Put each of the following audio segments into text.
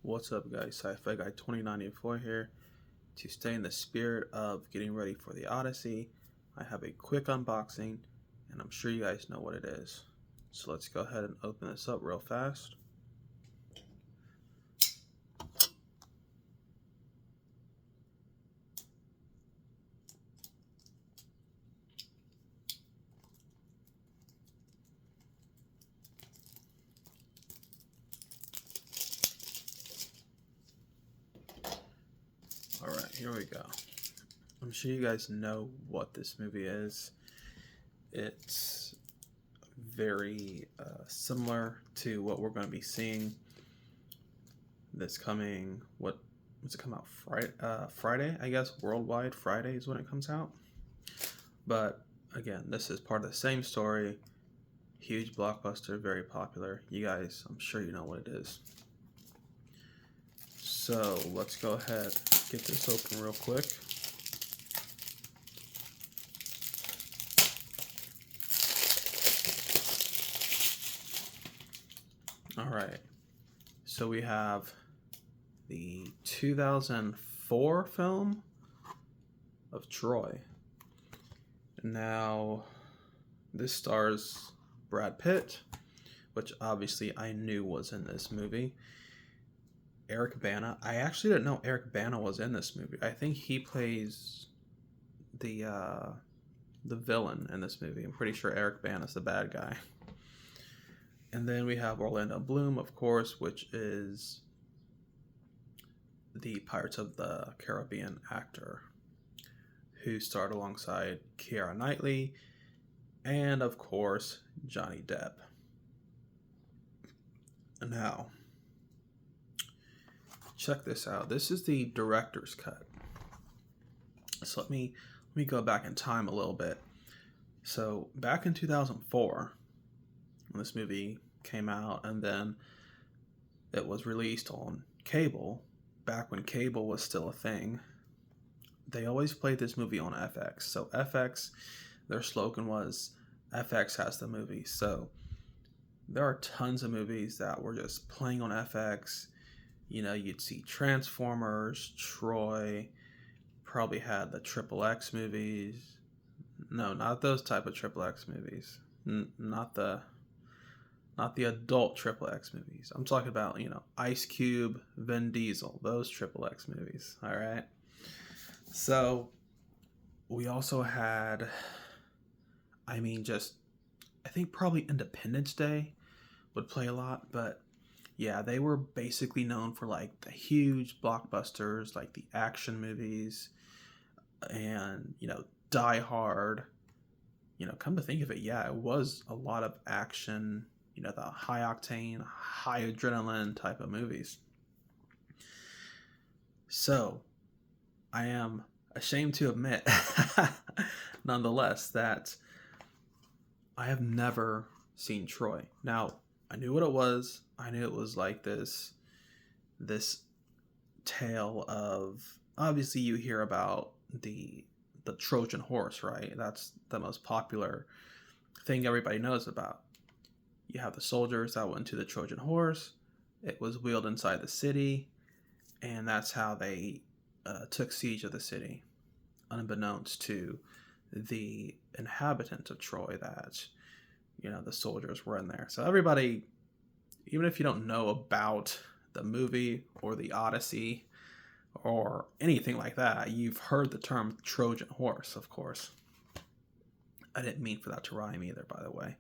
What's up, guys? Sci-Fi Guy 2094 here. To stay in the spirit of getting ready for the Odyssey, I have a quick unboxing, and I'm sure you guys know what it is. So let's go ahead and open this up real fast. Alright, here we go. I'm sure you guys know what this movie is. It's very similar to what we're going to be seeing this coming, what's it come out? Friday, I guess, worldwide. Friday is when it comes out. But again, this is part of the same story. Huge blockbuster, very popular. You guys, I'm sure you know what it is. So let's go ahead, get this open real quick. All right, so we have the 2004 film of Troy. Now, this stars Brad Pitt, which obviously I knew was in this movie. Eric Bana. I actually didn't know Eric Bana was in this movie. I think he plays the villain in this movie. I'm pretty sure Eric Bana's the bad guy. And then we have Orlando Bloom, of course, which is the Pirates of the Caribbean actor who starred alongside Keira Knightley and, of course, Johnny Depp. Now, check this out. This is the director's cut. So let me go back in time a little bit. So back in 2004, when this movie came out, and then it was released on cable, back when cable was still a thing, they always played this movie on FX. So FX, their slogan was, FX has the movie. So there are tons of movies that were just playing on FX. You know, you'd see Transformers, Troy, probably had the Triple X movies. No, not those type of Triple X movies. Not the adult Triple X movies. I'm talking about, Ice Cube, Vin Diesel, those Triple X movies. All right. So we also had, I think probably Independence Day would play a lot, but yeah, they were basically known for like the huge blockbusters, like the action movies, and Die Hard. Come to think of it, yeah, it was a lot of action, the high octane, high adrenaline type of movies. So I am ashamed to admit, nonetheless, that I have never seen Troy. Now, I knew what it was. I knew it was like this tale of, obviously you hear about the Trojan horse, right? That's the most popular thing everybody knows about. You have the soldiers that went to the Trojan horse. It was wheeled inside the city, and that's how they took siege of the city, unbeknownst to the inhabitants of Troy that the soldiers were in there. So everybody, even if you don't know about the movie or the Odyssey or anything like that, you've heard the term Trojan horse, of course. I didn't mean for that to rhyme either, by the way.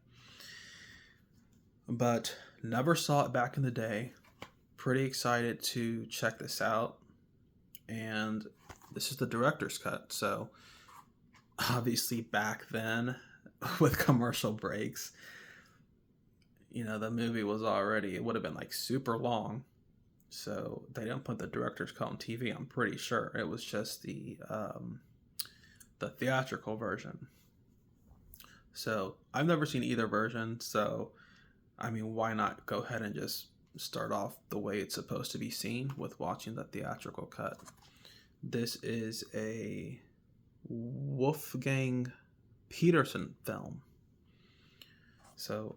But never saw it back in the day. Pretty excited to check this out. And this is the director's cut. So obviously back then, with commercial breaks, the movie was already, it would have been like super long. So they didn't put the director's cut on TV, I'm pretty sure. It was just the theatrical version. So I've never seen either version. So, why not go ahead and just start off the way it's supposed to be seen with watching the theatrical cut. This is a Wolfgang Petersen film. So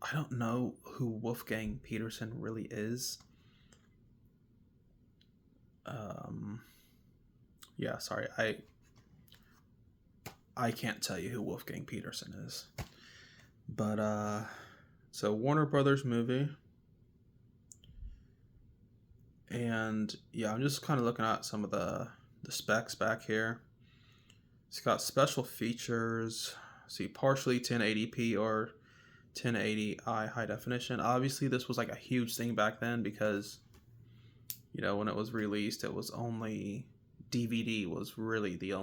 I don't know who Wolfgang Petersen really is. Um, yeah, sorry, I can't tell you who Wolfgang Petersen is, but it's a Warner Brothers movie, and yeah, I'm just kind of looking at some of the specs back here. It's got special features. See, partially 1080p or 1080i high definition. Obviously, this was like a huge thing back then because, you know, when it was released, it was only DVD was really the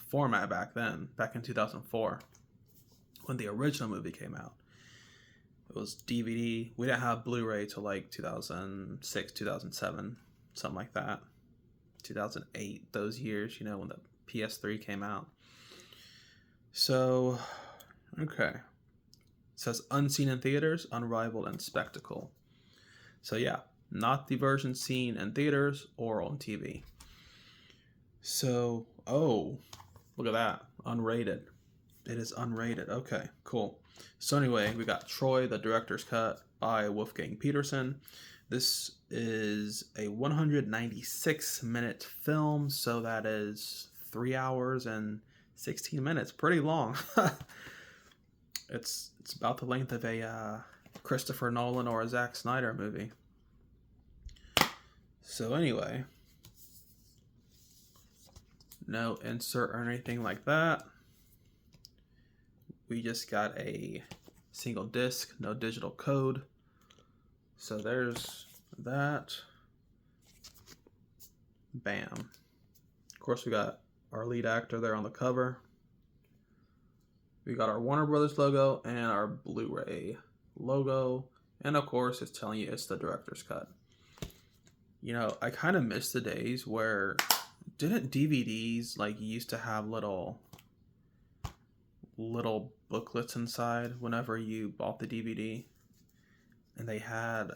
format back then, back in 2004, when the original movie came out. It was DVD. We didn't have Blu-ray till like 2006, 2007, something like that. 2008, those years, you know, when the PS3 came out. So, okay. It says unseen in theaters, unrivaled in spectacle. So yeah, not the version seen in theaters or on TV. So, oh, look at that. Unrated. It is unrated. Okay, cool. So anyway, we got Troy, the director's cut by Wolfgang Petersen. This is a 196-minute film, so that is 3 hours and 16 minutes. Pretty long. It's about the length of a Christopher Nolan or a Zack Snyder movie. So anyway, no insert or anything like that. We just got a single disc, no digital code. So there's that. Bam. Of course, we got our lead actor there on the cover. We got our Warner Brothers logo and our Blu-ray logo. And of course, it's telling you it's the director's cut. You know, I kind of miss the days where didn't DVDs like used to have little booklets inside whenever you bought the DVD? And they had,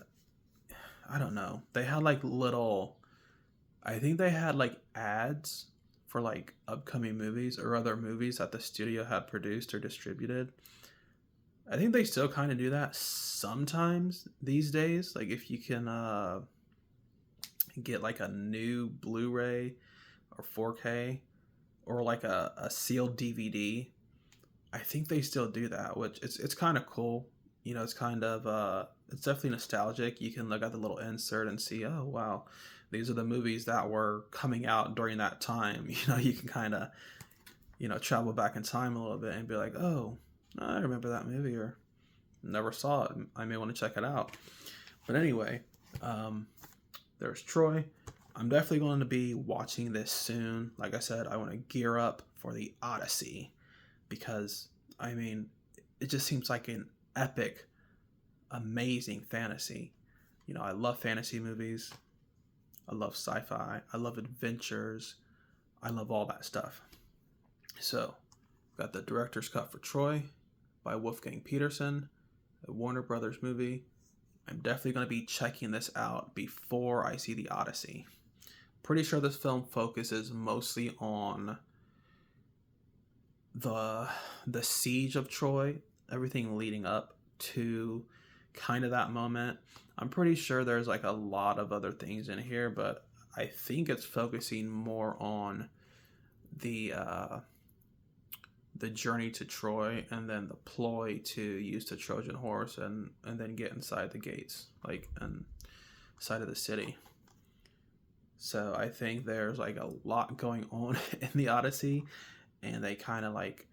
I don't know, they had like I think they had like ads for like upcoming movies or other movies that the studio had produced or distributed. I think they still kind of do that sometimes these days. Like if you can get like a new Blu-ray or 4K or like a sealed DVD, I think they still do that, which it's kind of cool. You know, it's kind of it's definitely nostalgic. You can look at the little insert and see, oh wow, these are the movies that were coming out during that time. You know, you can kind of, you know, travel back in time a little bit and be like, oh, I remember that movie or never saw it. I may want to check it out. But anyway, there's Troy. I'm definitely going to be watching this soon. Like I said, I want to gear up for the Odyssey because, I mean, it just seems like an epic, amazing fantasy. You know, I love fantasy movies. I love sci-fi. I love adventures. I love all that stuff. So, got the director's cut for Troy by Wolfgang Petersen, a Warner Brothers movie. I'm definitely going to be checking this out before I see the Odyssey. Pretty sure this film focuses mostly on the siege of Troy, everything leading up to kind of that moment. I'm pretty sure there's like a lot of other things in here, but I think it's focusing more on the journey to Troy and then the ploy to use the Trojan horse and then get inside the gates, like inside of the city. So I think there's like a lot going on in the Odyssey, and they kind of like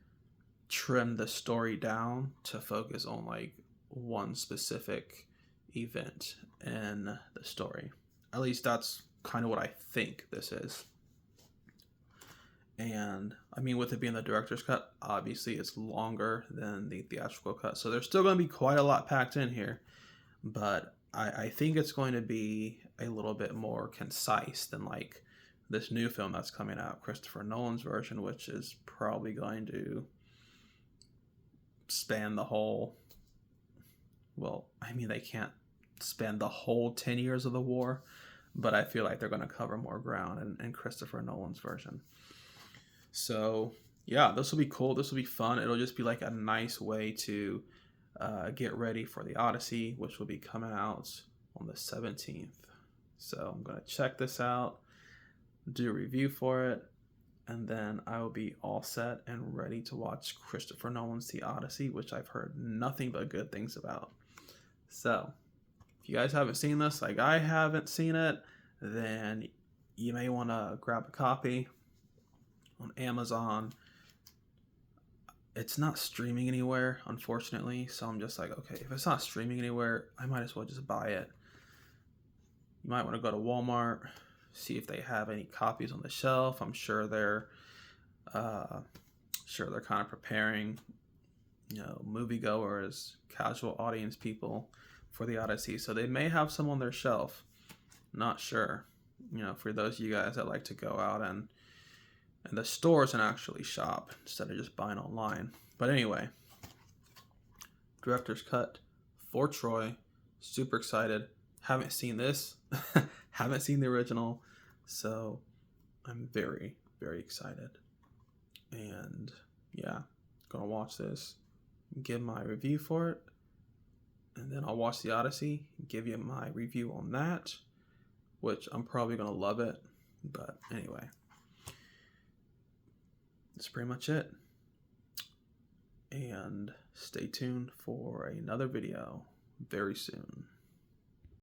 trim the story down to focus on like one specific event in the story. At least that's kind of what I think this is. And I mean, with it being the director's cut, obviously it's longer than the theatrical cut, so there's still going to be quite a lot packed in here, but I think it's going to be a little bit more concise than like this new film that's coming out, Christopher Nolan's version, which is probably going to span the whole, well, I mean, they can't span the whole 10 years of the war, but I feel like they're going to cover more ground in Christopher Nolan's version. So yeah, this will be cool. This will be fun. It'll just be like a nice way to get ready for the Odyssey, which will be coming out on the 17th. So I'm going to check this out. do a review for it, and then I will be all set and ready to watch Christopher Nolan's The Odyssey, which I've heard nothing but good things about. So, if you guys haven't seen this, like I haven't seen it, then you may want to grab a copy on Amazon. It's not streaming anywhere, unfortunately, so I'm just like, okay, if it's not streaming anywhere, I might as well just buy it. You might want to go to Walmart, see if they have any copies on the shelf. I'm sure they're kind of preparing, moviegoers, casual audience people for the Odyssey, so they may have some on their shelf. Not sure. For those of you guys that like to go out and the stores and actually shop instead of just buying online. But anyway, director's cut for Troy. Super excited. Haven't seen this. Haven't seen the original. So I'm very, very excited. And yeah, gonna watch this, give my review for it, and then I'll watch the Odyssey, give you my review on that, which I'm probably gonna love it. But anyway, that's pretty much it. And stay tuned for another video very soon.